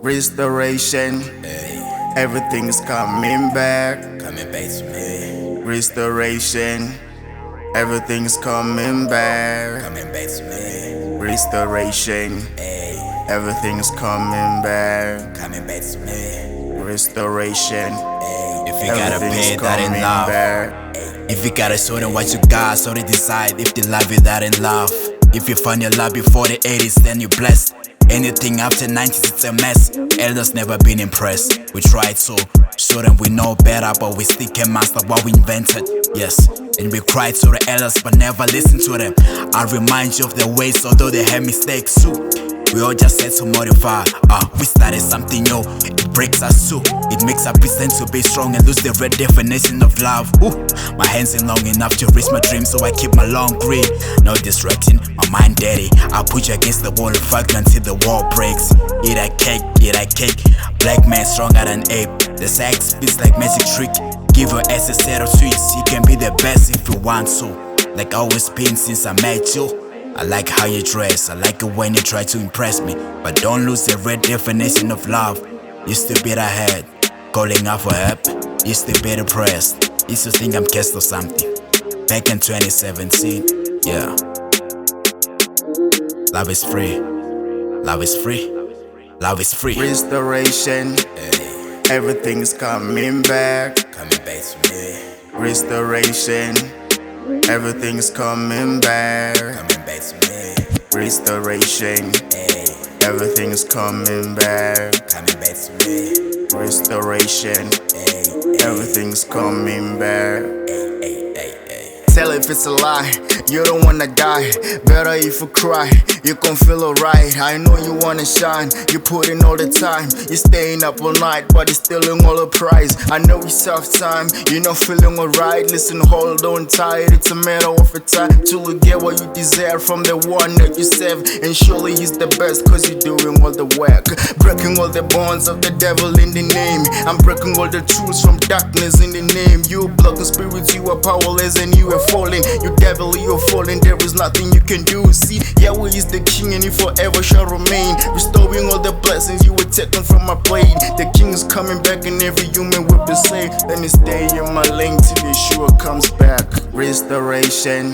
Restoration, everything's coming back. Coming back to me. Restoration, everything's coming back. Coming back to me. Restoration, everything's coming back. Coming back to me. Restoration, If you gotta pay everything's that in coming love. back. If you gotta show them what you got, so they decide if they love you that in love. If you find your love before the 80s, then you're blessed. Anything after 90s, it's a mess. Elders never been impressed. We tried so, show them we know better, but we still can master what we invented. Yes, and we cried to the elders, but never listened to them. I remind you of their ways, although they had mistakes too. We all just said to modify. We started something new. It breaks us too. It makes us pretend to be strong and lose the red definition of love. My hands ain't long enough to reach my dreams, so I keep my long grip. No distracting, my mind dirty. I'll put you against the wall and fight until the wall breaks. Eat a cake, eat a cake. Black man stronger than ape. The sex spits like magic trick. Give your ass a set of sweets. You can be the best if you want to. Like I always been since I met you. I like how you dress, I like it when you try to impress me. But don't lose the red definition of love. Used to be ahead, calling out for help. Used to be depressed, used to think I'm cursed or something. Back in 2017, yeah. Love is free, love is free, love is free. Restoration, everything's coming back. Coming back to me. Restoration, everything's coming back. Coming back to me. Restoration, everything's coming back. Coming back to me. Restoration, everything's coming back. Tell if it's a lie, you don't wanna die. Better if you cry, you can feel alright. I know you wanna shine, you put in all the time. You're staying up all night, but you're stealing all the prize. I know it's tough time, you're not feeling alright. Listen, hold on tight, it's a matter of a time till you get what you deserve from the one that you serve. And surely he's the best, cause you're doing all the work. Breaking all the bonds of the devil in the name. I'm breaking all the tools from darkness in the name. You blocking spirits, you are powerless and you are falling. You devil, you're falling, there is nothing you can do. See, Yahweh is the king and he forever shall remain. Restoring all the blessings you were taken from my plate. The king is coming back and every human will be saved. Let me stay in my lane till Yeshua comes back. Restoration,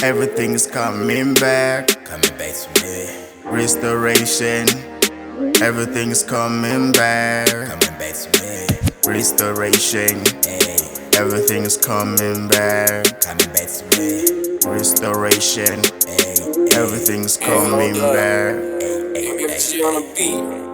everything's coming back. Coming back to me. Restoration, everything's coming back. Coming back to me. Restoration, everything's coming back. Coming back to me. Restoration, everything's coming back. MC on the beat.